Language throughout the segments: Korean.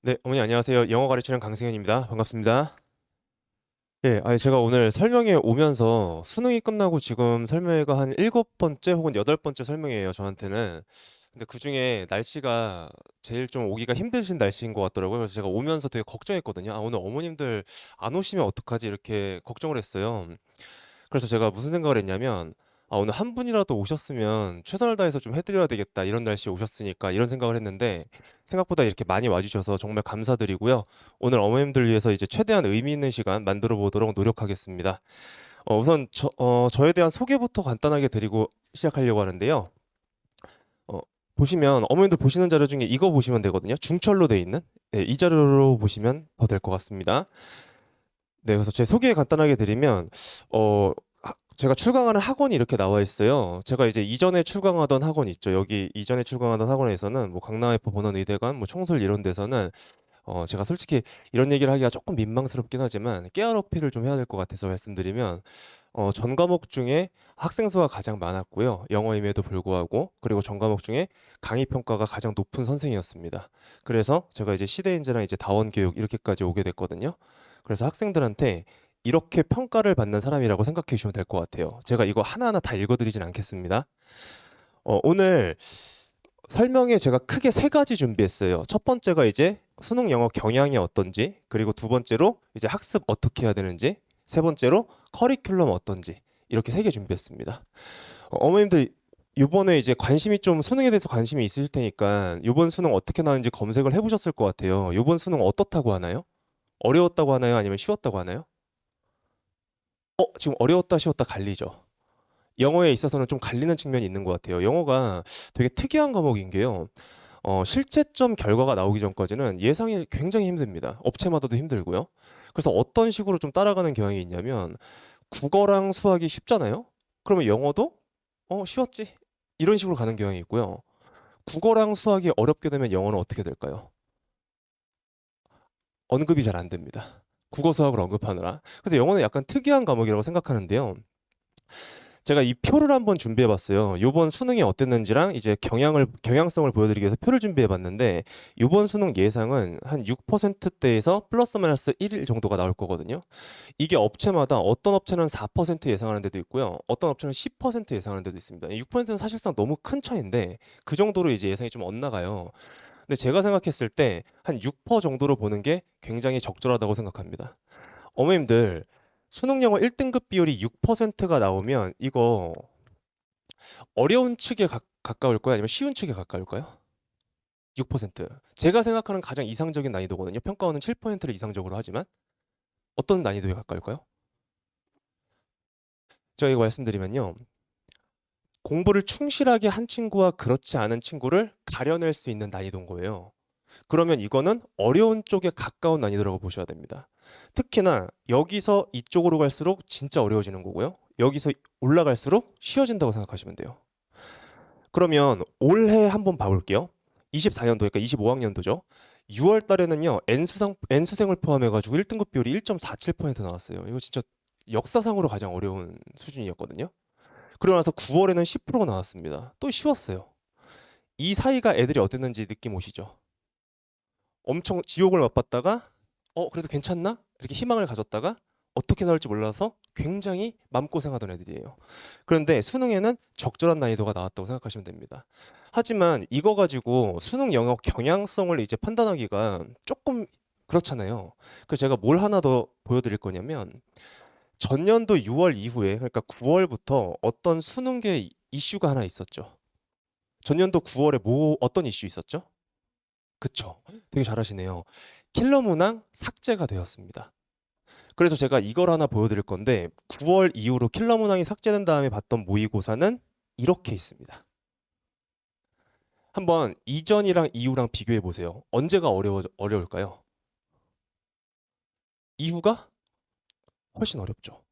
네, 어머니 안녕하세요. 영어 가르치는 강승현입니다. 반갑습니다. 예, 제가 오늘 설명회 오면서 수능이 끝나고 지금 설명회가 한 일곱 번째 혹은 여덟 번째 설명회예요, 저한테는. 근데 그중에 날씨가 제일 좀 오기가 힘드신 날씨인 것 같더라고요. 그래서 제가 오면서 되게 걱정했거든요. 오늘 어머님들 안 오시면 어떡하지? 이렇게 걱정을 했어요. 그래서 제가 무슨 생각을 했냐면, 오늘 한 분이라도 오셨으면 최선을 다해서 좀 해드려야 되겠다. 이런 날씨에 오셨으니까 이런 생각을 했는데 생각보다 이렇게 많이 와주셔서 정말 감사드리고요. 오늘 어머님들 위해서 이제 최대한 의미 있는 시간 만들어 보도록 노력하겠습니다. 우선 저에 대한 소개부터 간단하게 드리고 시작하려고 하는데요. 어, 보시면 어머님들 보시는 자료 중에 이거 보시면 되거든요. 중철로 돼 있는 네, 이 자료로 보시면 더 될 것 같습니다. 네, 그래서 제 소개 간단하게 드리면 제가 출강하는 학원이 이렇게 나와 있어요. 제가 이제 이전에 출강하던 학원 있죠. 여기 이전에 출강하던 학원에서는 뭐 강남F 본원의대관, 뭐 청솔 이런 데서는 제가 솔직히 이런 얘기를 하기가 조금 민망스럽긴 하지만 깨알 어필을 좀 해야 될 것 같아서 말씀드리면 전 과목 중에 학생 수가 가장 많았고요. 영어임에도 불구하고 그리고 전 과목 중에 강의 평가가 가장 높은 선생이었습니다. 그래서 제가 이제 시대인재랑 이제 다원 교육 이렇게까지 오게 됐거든요. 그래서 학생들한테 이렇게 평가를 받는 사람이라고 생각해 주시면 될 것 같아요. 제가 이거 하나하나 다 읽어드리진 않겠습니다. 오늘 설명에 제가 크게 세 가지 준비했어요. 첫 번째가 이제 수능 영어 경향이 어떤지, 그리고 두 번째로 이제 학습 어떻게 해야 되는지, 세 번째로 커리큘럼 어떤지, 이렇게 세 개 준비했습니다. 어머님들 이번에 이제 관심이 좀 수능에 대해서 관심이 있으실 테니까 이번 수능 어떻게 나왔는지 검색을 해보셨을 것 같아요. 이번 수능 어떻다고 하나요? 어려웠다고 하나요? 아니면 쉬웠다고 하나요? 지금 어려웠다 쉬웠다 갈리죠. 영어에 있어서는 좀 갈리는 측면이 있는 것 같아요. 영어가 되게 특이한 과목인 게요. 실채점 결과가 나오기 전까지는 예상이 굉장히 힘듭니다. 업체마다도 힘들고요. 그래서 어떤 식으로 좀 따라가는 경향이 있냐면 국어랑 수학이 쉽잖아요. 그러면 영어도 쉬웠지. 이런 식으로 가는 경향이 있고요. 국어랑 수학이 어렵게 되면 영어는 어떻게 될까요? 언급이 잘 안 됩니다. 국어 수학을 언급하느라. 그래서 영어는 약간 특이한 과목이라고 생각하는데요. 제가 이 표를 한번 준비해 봤어요. 요번 수능이 어땠는지랑 이제 경향성을 보여드리기 위해서 표를 준비해 봤는데 요번 수능 예상은 한 6%대에서 플러스 마이너스 1 정도가 나올 거거든요. 이게 업체마다 어떤 업체는 4% 예상하는 데도 있고요. 어떤 업체는 10% 예상하는 데도 있습니다. 6%는 사실상 너무 큰 차이인데 그 정도로 이제 예상이 좀 엇나가요. 근데 제가 생각했을 때 한 6% 정도로 보는 게 굉장히 적절하다고 생각합니다. 어머님들 수능 영어 1등급 비율이 6%가 나오면 이거 어려운 측에 가까울까요? 아니면 쉬운 측에 가까울까요? 6%. 제가 생각하는 가장 이상적인 난이도거든요. 평가원은 7%를 이상적으로 하지만 어떤 난이도에 가까울까요? 제가 이거 말씀드리면요. 공부를 충실하게 한 친구와 그렇지 않은 친구를 가려낼 수 있는 난이도인 거예요. 그러면 이거는 어려운 쪽에 가까운 난이도라고 보셔야 됩니다. 특히나 여기서 이쪽으로 갈수록 진짜 어려워지는 거고요. 여기서 올라갈수록 쉬워진다고 생각하시면 돼요. 그러면 올해 한번 봐볼게요. 24년도, 그러니까 25학년도죠. 6월 달에는요, N수생을 포함해가지고 1등급 비율이 1.47% 나왔어요. 이거 진짜 역사상으로 가장 어려운 수준이었거든요. 그러고 나서 9월에는 10%가 나왔습니다. 또 쉬웠어요. 이 사이가 애들이 어땠는지 느낌 오시죠? 엄청 지옥을 맛봤다가 그래도 괜찮나? 이렇게 희망을 가졌다가 어떻게 나올지 몰라서 굉장히 마음고생하던 애들이에요. 그런데 수능에는 적절한 난이도가 나왔다고 생각하시면 됩니다. 하지만 이거 가지고 수능 영역 경향성을 이제 판단하기가 조금 그렇잖아요. 그래서 제가 뭘 하나 더 보여드릴 거냐면 전년도 6월 이후에 그러니까 9월부터 어떤 수능계 이슈가 하나 있었죠. 전년도 9월에 어떤 이슈 있었죠? 그쵸. 되게 잘하시네요. 킬러 문항 삭제가 되었습니다. 그래서 제가 이걸 하나 보여드릴 건데 9월 이후로 킬러 문항이 삭제된 다음에 봤던 모의고사는 이렇게 있습니다. 한번 이전이랑 이후랑 비교해 보세요. 언제가 어려울까요? 이후가 훨씬 어렵죠.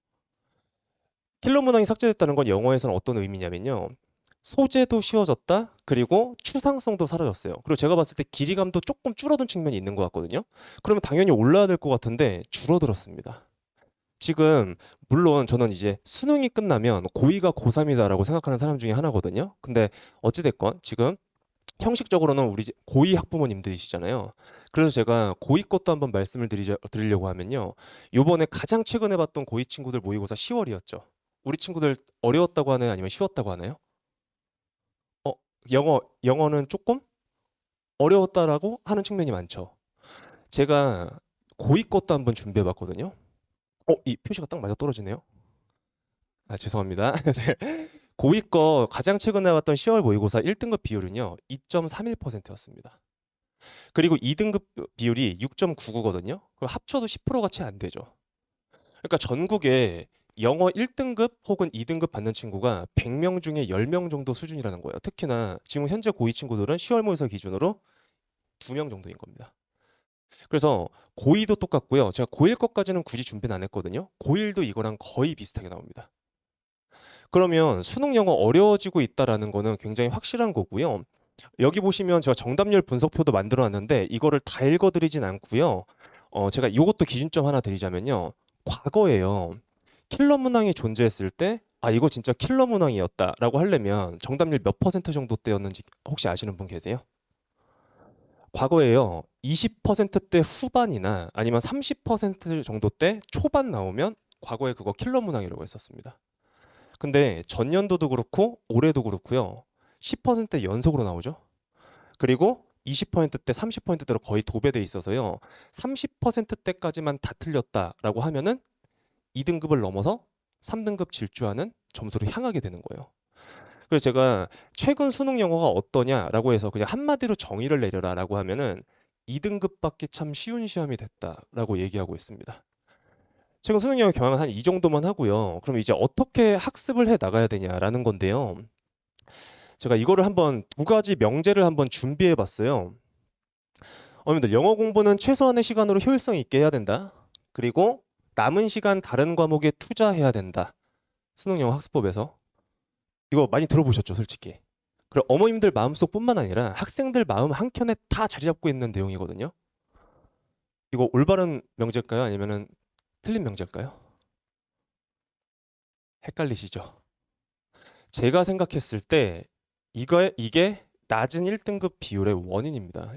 킬러 문항이 삭제됐다는 건 영어에서는 어떤 의미냐면요. 소재도 쉬워졌다. 그리고 추상성도 사라졌어요. 그리고 제가 봤을 때 길이감도 조금 줄어든 측면이 있는 것 같거든요. 그러면 당연히 올라야 될 것 같은데 줄어들었습니다. 지금 물론 저는 이제 수능이 끝나면 고2가 고3이다라고 생각하는 사람 중에 하나거든요. 근데 어찌됐건 지금 형식적으로는 우리 고2 학부모님들이시잖아요. 그래서 제가 고2 것도 한번 말씀을 드리려고 하면요. 요번에 가장 최근에 봤던 고2 친구들 모의고사 10월이었죠. 우리 친구들 어려웠다고 하나요? 아니면 쉬웠다고 하나요? 어, 영어는 조금 어려웠다라고 하는 측면이 많죠. 제가 고2 것도 한번 준비해 봤거든요. 이 표시가 딱 맞아 떨어지네요. 아, 죄송합니다. 고2 거 가장 최근에 나왔던 10월 모의고사 1등급 비율은요, 2.31%였습니다. 그리고 2등급 비율이 6.99거든요. 그럼 합쳐도 10%가 채 안 되죠. 그러니까 전국에 영어 1등급 혹은 2등급 받는 친구가 100명 중에 10명 정도 수준이라는 거예요. 특히나 지금 현재 고2 친구들은 10월 모의고사 기준으로 2명 정도인 겁니다. 그래서 고2도 똑같고요. 제가 고1 것까지는 굳이 준비는 안 했거든요. 고1도 이거랑 거의 비슷하게 나옵니다. 그러면 수능 영어 어려워지고 있다라는 거는 굉장히 확실한 거고요. 여기 보시면 제가 정답률 분석표도 만들어 놨는데 이거를 다 읽어드리진 않고요. 제가 이것도 기준점 하나 드리자면요. 과거에요. 킬러 문항이 존재했을 때 이거 진짜 킬러 문항이었다라고 하려면 정답률 몇 퍼센트 정도 때였는지 혹시 아시는 분 계세요? 과거에요. 20%대 후반이나 아니면 30% 정도 대 초반 나오면 과거에 그거 킬러 문항이라고 했었습니다. 근데 전년도도 그렇고 올해도 그렇고요. 10% 연속으로 나오죠. 그리고 20%대, 30%대로 거의 도배돼 있어서요. 30%대까지만 다 틀렸다라고 하면은 2등급을 넘어서 3등급 질주하는 점수로 향하게 되는 거예요. 그래서 제가 최근 수능 영어가 어떠냐라고 해서 그냥 한마디로 정의를 내려라라고 하면은 2등급 받기 참 쉬운 시험이 됐다라고 얘기하고 있습니다. 최근 수능 영어 경향은 한 이 정도만 하고요. 그럼 이제 어떻게 학습을 해 나가야 되냐라는 건데요. 제가 이거를 한번 두 가지 명제를 한번 준비해 봤어요. 어머님들 영어 공부는 최소한의 시간으로 효율성 있게 해야 된다. 그리고 남은 시간 다른 과목에 투자해야 된다. 수능 영어 학습법에서. 이거 많이 들어보셨죠, 솔직히. 그리고 어머님들 마음속뿐만 아니라 학생들 마음 한켠에 다 자리 잡고 있는 내용이거든요. 이거 올바른 명제일까요? 아니면은 틀린 명제일까요? 헷갈리시죠? 제가 생각했을 때 이게 낮은 1등급 비율의 원인입니다.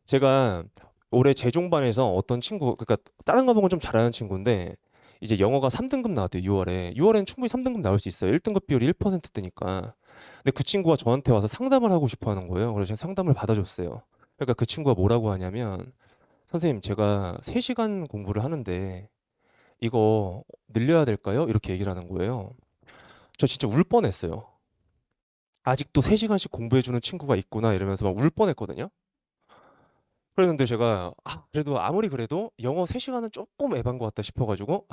제가 올해 재종반에서 어떤 친구, 그러니까 다른 과목은 좀 잘하는 친구인데 이제 영어가 3등급 나왔대요. 6월에. 6월엔 충분히 3등급 나올 수 있어요. 1등급 비율이 1%대니까. 근데 그 친구가 저한테 와서 상담을 하고 싶어 하는 거예요. 그래서 제가 상담을 받아줬어요. 그러니까 그 친구가 뭐라고 하냐면 선생님 제가 3시간 공부를 하는데 이거 늘려야 될까요? 이렇게 얘기를 하는 거예요. 저 진짜 울 뻔했어요. 아직도 3시간씩 공부해주는 친구가 있구나 이러면서 막 울 뻔했거든요. 그랬는데 제가 그래도 아무리 그래도 영어 3시간은 조금 에반 것 같다 싶어가지고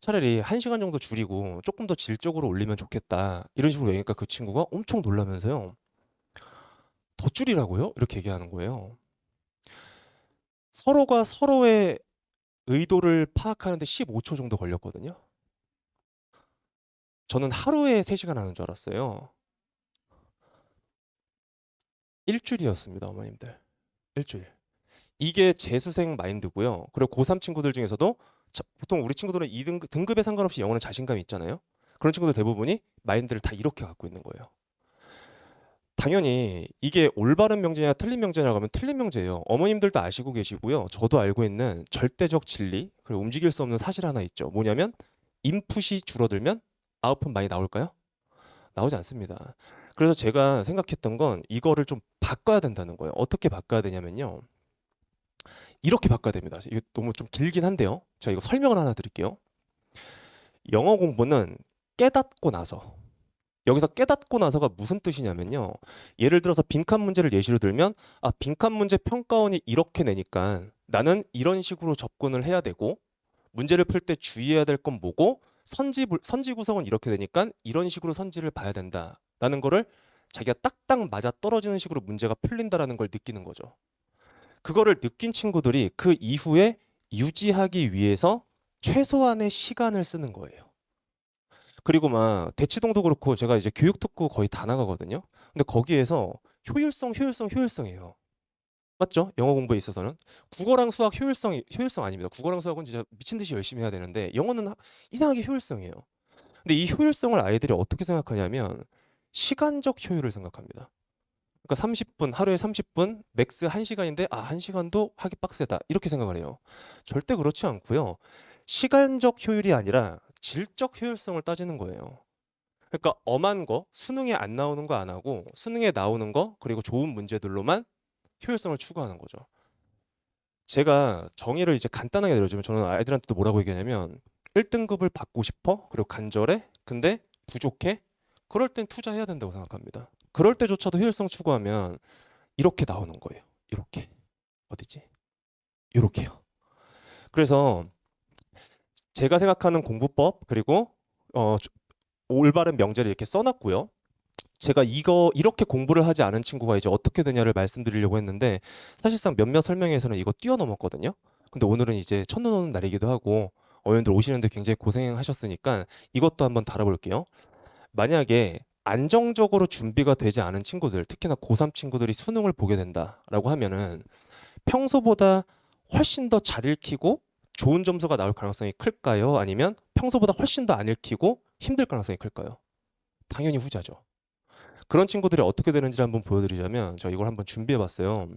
차라리 1시간 정도 줄이고 조금 더 질적으로 올리면 좋겠다 이런 식으로 얘기하니까 그 친구가 엄청 놀라면서요. 더 줄이라고요? 이렇게 얘기하는 거예요. 서로가 서로의 의도를 파악하는데 15초 정도 걸렸거든요. 저는 하루에 3시간 하는 줄 알았어요. 일주일이었습니다, 어머님들. 일주일. 이게 재수생 마인드고요. 그리고 고3 친구들 중에서도 보통 우리 친구들은 2등급 등급에 상관없이 영어는 자신감이 있잖아요. 그런 친구들 대부분이 마인드를 다 이렇게 갖고 있는 거예요. 당연히 이게 올바른 명제냐 틀린 명제냐고 하면 틀린 명제예요. 어머님들도 아시고 계시고요. 저도 알고 있는 절대적 진리, 그리고 움직일 수 없는 사실 하나 있죠. 뭐냐면 인풋이 줄어들면 아웃풋 많이 나올까요? 나오지 않습니다. 그래서 제가 생각했던 건 이거를 좀 바꿔야 된다는 거예요. 어떻게 바꿔야 되냐면요. 이렇게 바꿔야 됩니다. 이게 너무 좀 길긴 한데요. 제가 이거 설명을 하나 드릴게요. 영어 공부는 깨닫고 나서 여기서 깨닫고 나서가 무슨 뜻이냐면요. 예를 들어서 빈칸 문제를 예시로 들면 빈칸 문제 평가원이 이렇게 내니까 나는 이런 식으로 접근을 해야 되고 문제를 풀 때 주의해야 될 건 뭐고 선지 구성은 이렇게 되니까 이런 식으로 선지를 봐야 된다라는 거를 자기가 딱딱 맞아 떨어지는 식으로 문제가 풀린다라는 걸 느끼는 거죠. 그거를 느낀 친구들이 그 이후에 유지하기 위해서 최소한의 시간을 쓰는 거예요. 그리고 막 대치동도 그렇고 제가 이제 교육특구 거의 다 나가거든요. 근데 거기에서 효율성이에요. 맞죠? 영어 공부에 있어서는 국어랑 수학 효율성 아닙니다. 국어랑 수학은 진짜 미친 듯이 열심히 해야 되는데 영어는 이상하게 효율성이에요. 근데 이 효율성을 아이들이 어떻게 생각하냐면 시간적 효율을 생각합니다. 그러니까 30분, 하루에 30분, 맥스 1시간인데 1시간도 하기 빡세다. 이렇게 생각을 해요. 절대 그렇지 않고요. 시간적 효율이 아니라 질적 효율성을 따지는 거예요. 그러니까 엄한 거, 수능에 안 나오는 거 안 하고 수능에 나오는 거 그리고 좋은 문제들로만 효율성을 추구하는 거죠. 제가 정의를 이제 간단하게 내려주면 저는 아이들한테도 뭐라고 얘기하냐면 1등급을 받고 싶어? 그리고 간절해? 근데 부족해? 그럴 땐 투자해야 된다고 생각합니다. 그럴 때조차도 효율성 추구하면 이렇게 나오는 거예요. 이렇게. 어디지? 이렇게요. 그래서 제가 생각하는 공부법 그리고 올바른 명제를 이렇게 써놨고요. 제가 이거 이렇게 공부를 하지 않은 친구가 이제 어떻게 되냐를 말씀드리려고 했는데 사실상 몇몇 설명회에서는 이거 뛰어넘었거든요. 근데 오늘은 이제 첫눈 오는 날이기도 하고 어머님들 오시는데 굉장히 고생하셨으니까 이것도 한번 다뤄볼게요. 만약에 안정적으로 준비가 되지 않은 친구들, 특히나 고3 친구들이 수능을 보게 된다라고 하면은 평소보다 훨씬 더 잘 읽히고 좋은 점수가 나올 가능성이 클까요? 아니면 평소보다 훨씬 더 안 읽히고 힘들 가능성이 클까요? 당연히 후자죠. 그런 친구들이 어떻게 되는지를 한번 보여드리자면 제가 이걸 한번 준비해봤어요.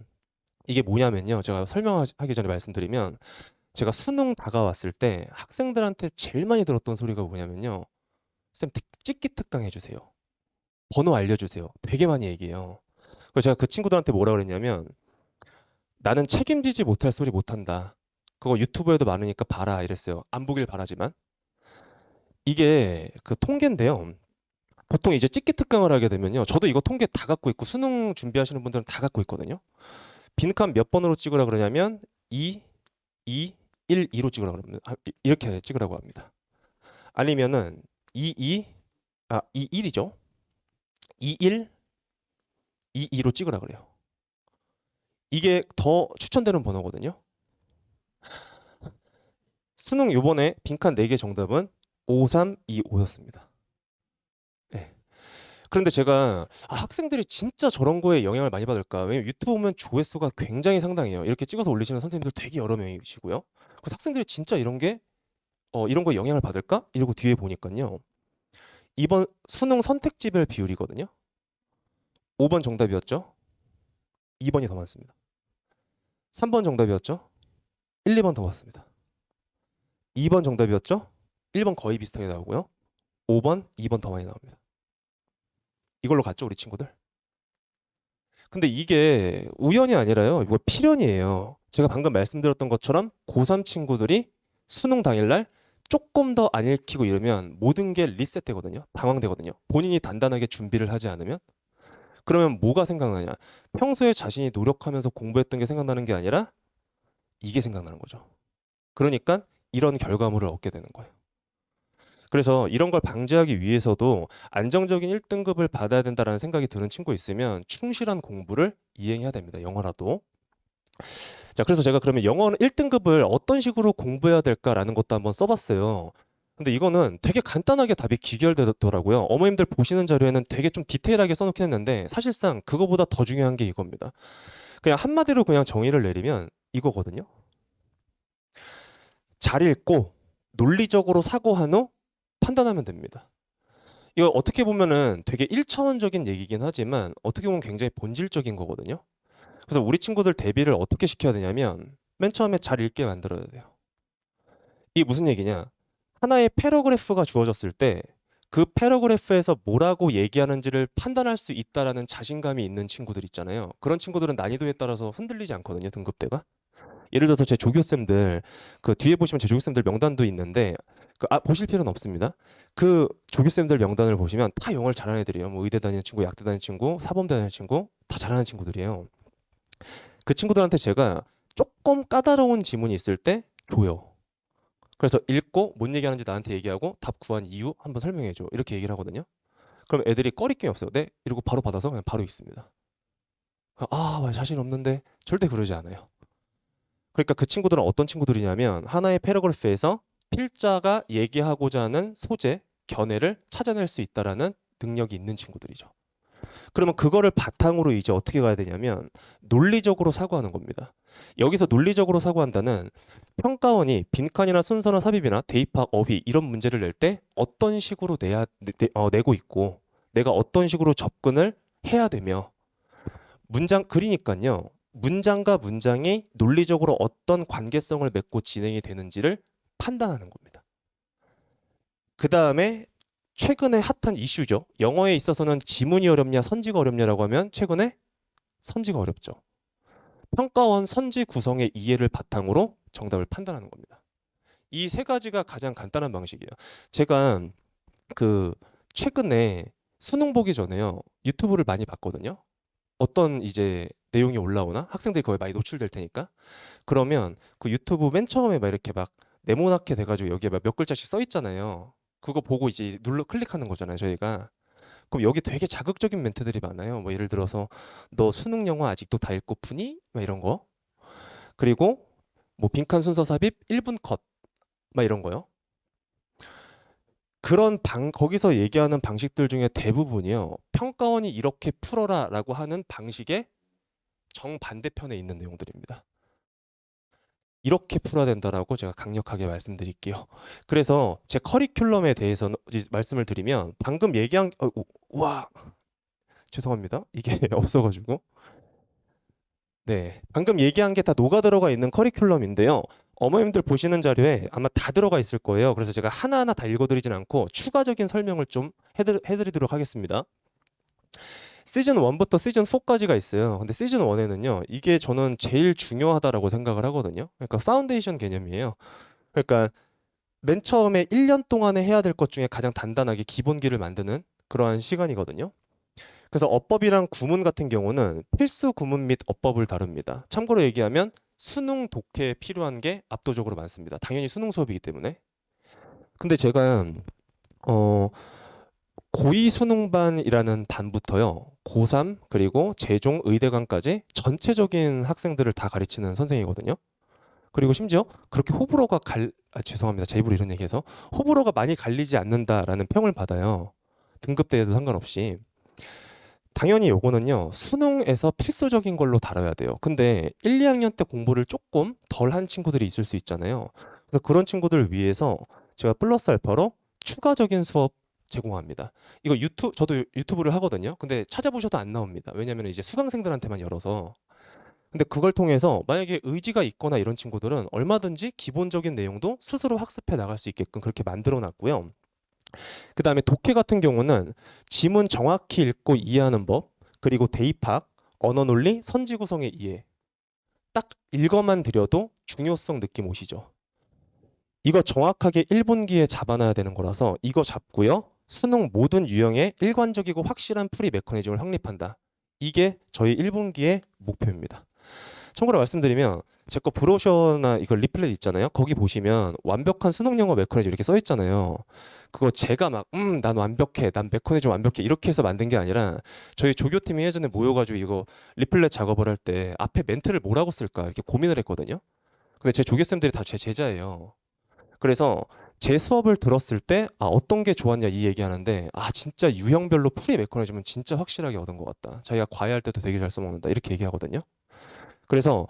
이게 뭐냐면요. 제가 설명하기 전에 말씀드리면 제가 수능 다가왔을 때 학생들한테 제일 많이 들었던 소리가 뭐냐면요. 쌤 찍기 특강 해주세요. 번호 알려주세요. 되게 많이 얘기해요. 그래서 제가 그 친구들한테 뭐라 그랬냐면 나는 책임지지 못할 소리 못한다. 그거 유튜브에도 많으니까 봐라 이랬어요. 안 보길 바라지만. 이게 그 통계인데요. 보통 이제 찍기 특강을 하게 되면요. 저도 이거 통계 다 갖고 있고 수능 준비하시는 분들은 다 갖고 있거든요. 빈칸 몇 번으로 찍으라 그러냐면 2, 2, 1, 2로 찍으라 그럽니다. 이렇게 찍으라고 합니다. 아니면은 2, 2, 2, 1이죠. 2, 1, 2, 2로 찍으라 그래요. 이게 더 추천되는 번호거든요. 수능 요번에 빈칸 4개 정답은 5, 3, 2, 5였습니다. 네. 그런데 제가 학생들이 진짜 저런 거에 영향을 많이 받을까? 왜냐면 유튜브 보면 조회수가 굉장히 상당해요. 이렇게 찍어서 올리시는 선생님들 되게 여러 명이시고요. 그래서 학생들이 진짜 이런 거에 영향을 받을까? 이러고 뒤에 보니까요. 이번 수능 선택지별 비율이거든요. 5번 정답이었죠? 2번이 더 많습니다. 3번 정답이었죠? 1, 2번 더 많습니다. 2번 정답이었죠? 1번 거의 비슷하게 나오고요. 5번, 2번 더 많이 나옵니다. 이걸로 갔죠, 우리 친구들? 근데 이게 우연이 아니라요. 이거 필연이에요. 제가 방금 말씀드렸던 것처럼 고3 친구들이 수능 당일날 조금 더 안 읽히고 이러면 모든 게 리셋되거든요. 당황되거든요. 본인이 단단하게 준비를 하지 않으면. 그러면 뭐가 생각나냐? 평소에 자신이 노력하면서 공부했던 게 생각나는 게 아니라 이게 생각나는 거죠. 그러니까 이런 결과물을 얻게 되는 거예요. 그래서 이런 걸 방지하기 위해서도 안정적인 1등급을 받아야 된다는 생각이 드는 친구 있으면 충실한 공부를 이행해야 됩니다. 영어라도. 자, 그래서 제가 그러면 영어는 1등급을 어떤 식으로 공부해야 될까라는 것도 한번 써봤어요. 근데 이거는 되게 간단하게 답이 귀결되더라고요. 어머님들 보시는 자료에는 되게 좀 디테일하게 써놓긴 했는데 사실상 그거보다 더 중요한 게 이겁니다. 그냥 한마디로 그냥 정의를 내리면 이거거든요. 잘 읽고 논리적으로 사고한 후 판단하면 됩니다. 이거 어떻게 보면은 되게 1차원적인 얘기긴 하지만 어떻게 보면 굉장히 본질적인 거거든요. 그래서 우리 친구들 대비를 어떻게 시켜야 되냐면 맨 처음에 잘 읽게 만들어야 돼요. 이게 무슨 얘기냐? 하나의 패러그래프가 주어졌을 때 그 패러그래프에서 뭐라고 얘기하는지를 판단할 수 있다라는 자신감이 있는 친구들 있잖아요. 그런 친구들은 난이도에 따라서 흔들리지 않거든요, 등급대가. 예를 들어서 제 조교쌤들 그 뒤에 보시면 제 조교쌤들 명단도 있는데 보실 필요는 없습니다. 그 조교쌤들 명단을 보시면 다 영어를 잘하는 애들이에요. 뭐 의대 다니는 친구, 약대 다니는 친구, 사범대 다니는 친구 다 잘하는 친구들이에요. 그 친구들한테 제가 조금 까다로운 지문이 있을 때 줘요. 그래서 읽고 뭔 얘기하는지 나한테 얘기하고 답 구한 이유 한번 설명해줘. 이렇게 얘기를 하거든요. 그럼 애들이 꺼리낌이 없어요. 네? 이러고 바로 받아서 그냥 바로 읽습니다. 자신 없는데 절대 그러지 않아요. 그러니까 그 친구들은 어떤 친구들이냐면 하나의 패러그래프에서 필자가 얘기하고자 하는 소재, 견해를 찾아낼 수 있다라는 능력이 있는 친구들이죠. 그러면 그거를 바탕으로 이제 어떻게 가야 되냐면 논리적으로 사고하는 겁니다. 여기서 논리적으로 사고한다는 평가원이 빈칸이나 순서나 삽입이나 대입학, 어휘 이런 문제를 낼 때 어떤 식으로 내고 있고 내가 어떤 식으로 접근을 해야 되며 그러니까요. 문장과 문장이 논리적으로 어떤 관계성을 맺고 진행이 되는지를 판단하는 겁니다. 그 다음에 최근에 핫한 이슈죠. 영어에 있어서는 지문이 어렵냐, 선지가 어렵냐라고 하면 최근에 선지가 어렵죠. 평가원 선지 구성의 이해를 바탕으로 정답을 판단하는 겁니다. 이 세 가지가 가장 간단한 방식이에요. 제가 그 최근에 수능 보기 전에요. 유튜브를 많이 봤거든요. 어떤 이제 내용이 올라오나 학생들이 거의 많이 노출될 테니까 그러면 그 유튜브 맨 처음에 막 이렇게 막 네모나게 돼가지고 여기에 막 몇 글자씩 써 있잖아요. 그거 보고 이제 눌러 클릭하는 거잖아요, 저희가. 그럼 여기 되게 자극적인 멘트들이 많아요. 뭐 예를 들어서 너 수능 영어 아직도 다 읽고 푸니? 막 이런 거. 그리고 뭐 빈칸 순서 삽입 1분 컷. 막 이런 거요. 거기서 얘기하는 방식들 중에 대부분이요. 평가원이 이렇게 풀어라라고 하는 방식의 정반대편에 있는 내용들입니다. 이렇게 풀어야 된다라고 제가 강력하게 말씀드릴게요. 그래서 제 커리큘럼에 대해서는 이제 말씀을 드리면 방금 얘기한 와 죄송합니다. 이게 없어가지고 네 방금 얘기한 게 다 녹아 들어가 있는 커리큘럼인데요. 어머님들 보시는 자료에 아마 다 들어가 있을 거예요. 그래서 제가 하나하나 다 읽어드리진 않고 추가적인 설명을 좀 해드리도록 하겠습니다. 시즌 1부터 시즌 4까지가 있어요. 근데 시즌 1에는요. 이게 저는 제일 중요하다라고 생각을 하거든요. 그러니까 파운데이션 개념이에요. 그러니까 맨 처음에 1년 동안에 해야 될 것 중에 가장 단단하게 기본기를 만드는 그러한 시간이거든요. 그래서 어법이랑 구문 같은 경우는 필수 구문 및 어법을 다룹니다. 참고로 얘기하면 수능 독해에 필요한 게 압도적으로 많습니다. 당연히 수능 수업이기 때문에. 근데 제가 고2 수능반이라는 반부터요. 고3 그리고 재종 의대관까지 전체적인 학생들을 다 가르치는 선생이거든요. 그리고 심지어 그렇게 죄송합니다. 제 입으로 이런 얘기해서 호불호가 많이 갈리지 않는다라는 평을 받아요. 등급대에도 상관없이. 당연히 요거는요. 수능에서 필수적인 걸로 다뤄야 돼요. 근데 1, 2학년 때 공부를 조금 덜 한 친구들이 있을 수 있잖아요. 그래서 그런 친구들을 위해서 제가 플러스 알파로 추가적인 수업 제공합니다. 이거 저도 유튜브를 하거든요. 근데 찾아보셔도 안 나옵니다. 왜냐면 이제 수강생들한테만 열어서. 근데 그걸 통해서 만약에 의지가 있거나 이런 친구들은 얼마든지 기본적인 내용도 스스로 학습해 나갈 수 있게끔 그렇게 만들어 놨고요. 그 다음에 독해 같은 경우는 지문 정확히 읽고 이해하는 법, 그리고 대입학, 언어 논리, 선지 구성의 이해. 딱 읽어만 드려도 중요성 느낌 오시죠? 이거 정확하게 1분기에 잡아놔야 되는 거라서 이거 잡고요. 수능 모든 유형의 일관적이고 확실한 풀이 메커니즘을 확립한다. 이게 저희 1분기의 목표입니다. 참고로 말씀드리면 제 거 브로셔나 이거 리플렛 있잖아요. 거기 보시면 완벽한 수능 영어 메커니즘 이렇게 써 있잖아요. 그거 제가 막 난 완벽해. 난 메커니즘 완벽해. 이렇게 해서 만든 게 아니라 저희 조교팀이 예전에 모여가지고 이거 리플렛 작업을 할 때 앞에 멘트를 뭐라고 쓸까 이렇게 고민을 했거든요. 근데 제 조교쌤들이 다 제 제자예요. 그래서 제 수업을 들었을 때 어떤 게 좋았냐 이 얘기하는데 진짜 유형별로 풀이 메커니즘은 진짜 확실하게 얻은 것 같다. 자기가 과외할 때도 되게 잘 써먹는다. 이렇게 얘기하거든요. 그래서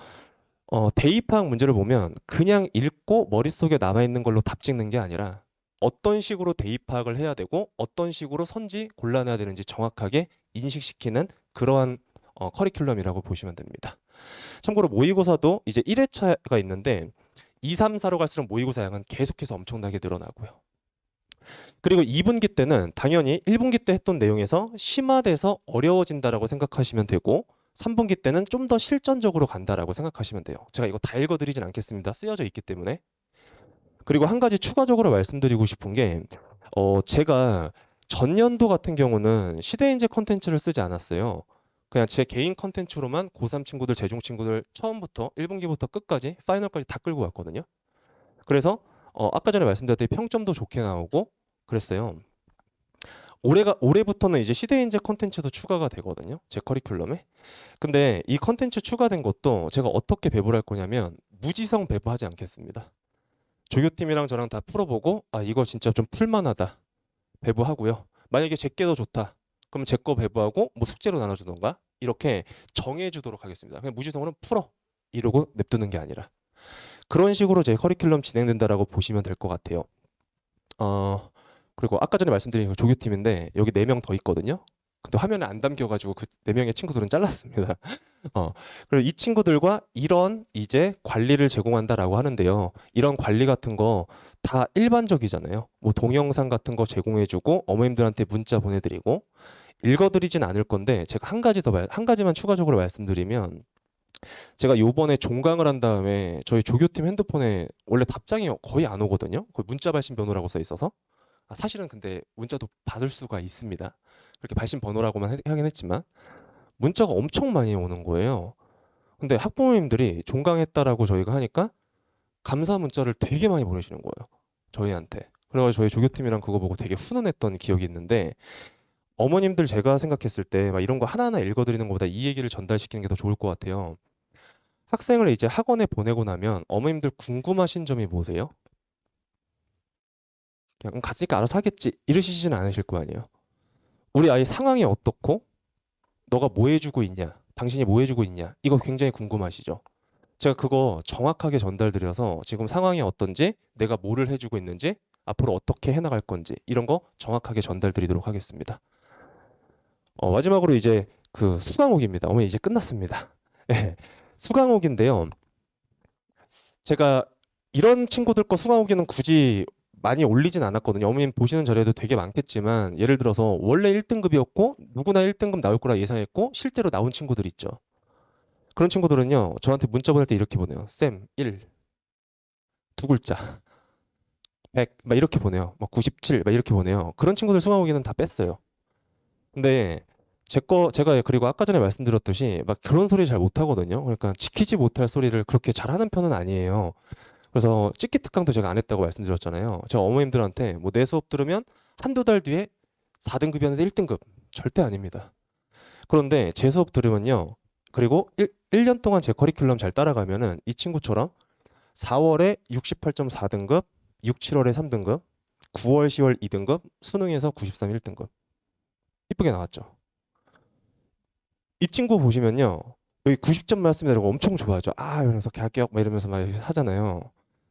대입학 문제를 보면 그냥 읽고 머릿속에 남아있는 걸로 답 찍는 게 아니라 어떤 식으로 대입학을 해야 되고 어떤 식으로 선지 골라내야 되는지 정확하게 인식시키는 그러한 커리큘럼이라고 보시면 됩니다. 참고로 모의고사도 이제 1회차가 있는데 2, 3, 4로 갈수록 모의고사 양은 계속해서 엄청나게 늘어나고요. 그리고 2분기 때는 당연히 1분기 때 했던 내용에서 심화돼서 어려워진다라고 생각하시면 되고 3분기 때는 좀 더 실전적으로 간다라고 생각하시면 돼요. 제가 이거 다 읽어드리진 않겠습니다. 쓰여져 있기 때문에. 그리고 한 가지 추가적으로 말씀드리고 싶은 게 제가 전년도 같은 경우는 시대인재 컨텐츠를 쓰지 않았어요. 그냥 제 개인 컨텐츠로만 고3 친구들, 재중 친구들 처음부터 1분기부터 끝까지 파이널까지 다 끌고 왔거든요. 그래서 아까 전에 말씀드렸듯이 평점도 좋게 나오고 그랬어요. 올해부터는 이제 시대인재 컨텐츠도 추가가 되거든요. 제 커리큘럼에. 근데 이 컨텐츠 추가된 것도 제가 어떻게 배부를 할 거냐면 무지성 배부하지 않겠습니다. 조교팀이랑 저랑 다 풀어보고 이거 진짜 좀 풀만하다. 배부하고요. 만약에 제게 더 좋다. 그럼 제 거 배부하고 뭐 숙제로 나눠주던가 이렇게 정해주도록 하겠습니다. 그냥 무지성으로는 풀어. 이러고 냅두는 게 아니라. 그런 식으로 제 커리큘럼 진행된다라고 보시면 될 것 같아요. 그리고 아까 전에 말씀드린 그 조교팀인데 여기 4명 더 있거든요. 근데 화면에 안 담겨가지고 그 네 명의 친구들은 잘랐습니다. 어, 그리고 이 친구들과 이런 이제 관리를 제공한다라고 하는데요. 이런 관리 같은 거 다 일반적이잖아요. 뭐 동영상 같은 거 제공해주고 어머님들한테 문자 보내드리고 읽어드리진 않을 건데 제가 한 가지만 추가적으로 말씀드리면 제가 요번에 종강을 한 다음에 저희 조교팀 핸드폰에 원래 답장이 거의 안 오거든요. 거의 문자 발신 번호라고 써 있어서. 사실은 근데 문자도 받을 수가 있습니다. 그렇게 발신 번호라고만 하긴 했지만 문자가 엄청 많이 오는 거예요. 근데 학부모님들이 종강했다라고 저희가 하니까 감사 문자를 되게 많이 보내시는 거예요. 저희한테. 그래가지고 저희 조교팀이랑 그거 보고 되게 훈훈했던 기억이 있는데 어머님들 제가 생각했을 때 막 이런 거 하나하나 읽어드리는 것보다 이 얘기를 전달시키는 게 더 좋을 것 같아요. 학생을 이제 학원에 보내고 나면 어머님들 궁금하신 점이 뭐세요? 그냥 갔으니까 알아서 하겠지 이러시지는 않으실 거 아니에요. 우리 아이 상황이 어떻고 너가 뭐 해주고 있냐 당신이 뭐 해주고 있냐 이거 굉장히 궁금하시죠. 제가 그거 정확하게 전달드려서 지금 상황이 어떤지 내가 뭐를 해주고 있는지 앞으로 어떻게 해나갈 건지 이런 거 정확하게 전달드리도록 하겠습니다. 마지막으로 이제 그 수강옥입니다. 어머니 이제 끝났습니다. 예, 수강옥인데요. 제가 이런 친구들 거 수강후기는 굳이 많이 올리진 않았거든요. 어머님 보시는 자료에도 되게 많겠지만 예를 들어서 원래 1등급이었고 누구나 1등급 나올 거라 예상했고 실제로 나온 친구들 있죠. 그런 친구들은요. 저한테 문자 보낼 때 이렇게 보내요. 쌤 1, 두 글자, 100, 막 이렇게 보내요. 막 97, 막 이렇게 보내요. 그런 친구들 수강후기는 다 뺐어요. 근데 제가 그리고 아까 전에 말씀드렸듯이 막 그런 소리 잘 못하거든요. 그러니까 지키지 못할 소리를 그렇게 잘하는 편은 아니에요. 그래서 찍기 특강도 제가 안 했다고 말씀드렸잖아요. 제가 어머님들한테 뭐 내 수업 들으면 한두 달 뒤에 4등급이었는데 1등급 절대 아닙니다. 그런데 제 수업 들으면요. 그리고 1년 동안 제 커리큘럼 잘 따라가면은 이 친구처럼 4월에 68.4등급, 6, 7월에 3등급, 9월, 10월 2등급, 수능에서 93, 1등급. 이쁘게 나왔죠. 이 친구 보시면요. 여기 90점 맞았습니다. 이러고 엄청 좋아하죠. 이러면서 합격 막 이러면서 막 하잖아요.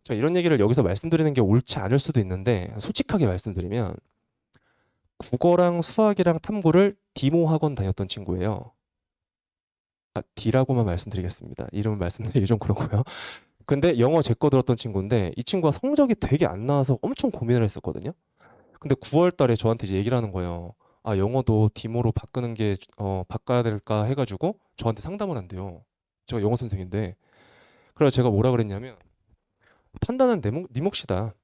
제가 이런 얘기를 여기서 말씀드리는 게 옳지 않을 수도 있는데 솔직하게 말씀드리면 국어랑 수학이랑 탐구를 디모 학원 다녔던 친구예요. D라고만 말씀드리겠습니다. 이름은 말씀드리기 좀 그렇고요. 근데 영어 제 거 들었던 친구인데 이 친구가 성적이 되게 안 나와서 엄청 고민을 했었거든요. 근데 9월 달에 저한테 이제 얘기를 하는 거예요. 영어도 디모로 바꾸는 게 바꿔야 될까 해가지고 저한테 상담을 한대요. 제가 영어 선생인데. 그래서 제가 뭐라 그랬냐면 판단은 네 몫이다.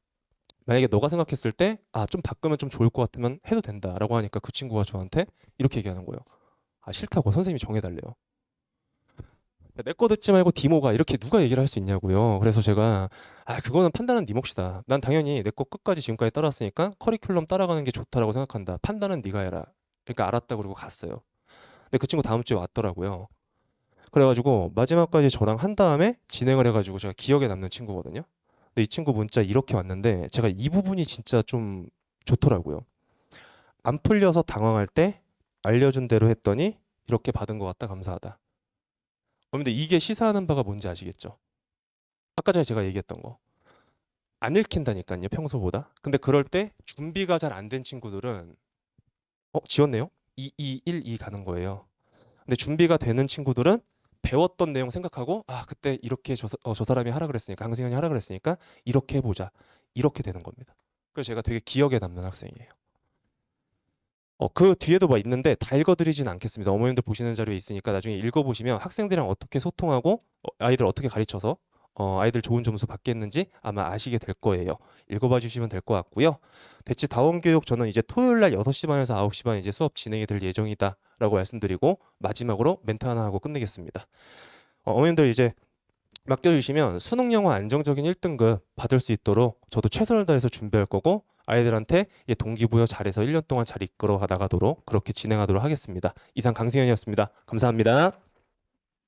만약에 너가 생각했을 때 좀 바꾸면 좀 좋을 것 같으면 해도 된다라고 하니까 그 친구가 저한테 이렇게 얘기하는 거예요. 싫다고 선생님이 정해달래요. 내 거 듣지 말고 디모가 이렇게 누가 얘기를 할 수 있냐고요. 그래서 제가 그거는 판단은 네 몫이다. 난 당연히 내 거 끝까지 지금까지 따랐으니까 커리큘럼 따라가는 게 좋다라고 생각한다. 판단은 네가 해라. 그러니까 알았다 그러고 갔어요. 근데 그 친구 다음 주에 왔더라고요. 그래가지고 마지막까지 저랑 한 다음에 진행을 해가지고 제가 기억에 남는 친구거든요. 근데 이 친구 문자 이렇게 왔는데 제가 이 부분이 진짜 좀 좋더라고요. 안 풀려서 당황할 때 알려준 대로 했더니 이렇게 받은 것 같다. 감사하다. 근데 이게 시사하는 바가 뭔지 아시겠죠? 아까 전에 제가 얘기했던 거. 안 읽힌다니까요, 평소보다. 근데 그럴 때 준비가 잘 안 된 친구들은 지웠네요? 2, 2, 1, 2 가는 거예요. 근데 준비가 되는 친구들은 배웠던 내용 생각하고 그때 이렇게 저 사람이 하라 그랬으니까 강승현이 하라 그랬으니까 이렇게 해보자. 이렇게 되는 겁니다. 그래서 제가 되게 기억에 남는 학생이에요. 그 뒤에도 막 있는데 다 읽어드리진 않겠습니다. 어머님들 보시는 자료에 있으니까 나중에 읽어보시면 학생들이랑 어떻게 소통하고 아이들 어떻게 가르쳐서 아이들 좋은 점수 받겠는지 아마 아시게 될 거예요. 읽어봐 주시면 될 것 같고요. 대치 다원교육 저는 이제 토요일 날 6시 반에서 9시 반 이제 수업 진행이 될 예정이다 라고 말씀드리고 마지막으로 멘트 하나 하고 끝내겠습니다. 어머님들 이제 맡겨주시면 수능 영어 안정적인 1등급 받을 수 있도록 저도 최선을 다해서 준비할 거고 아이들한테 동기부여 잘해서 1년 동안 잘 이끌어 나가도록 그렇게 진행하도록 하겠습니다. 이상 강승현이었습니다. 감사합니다.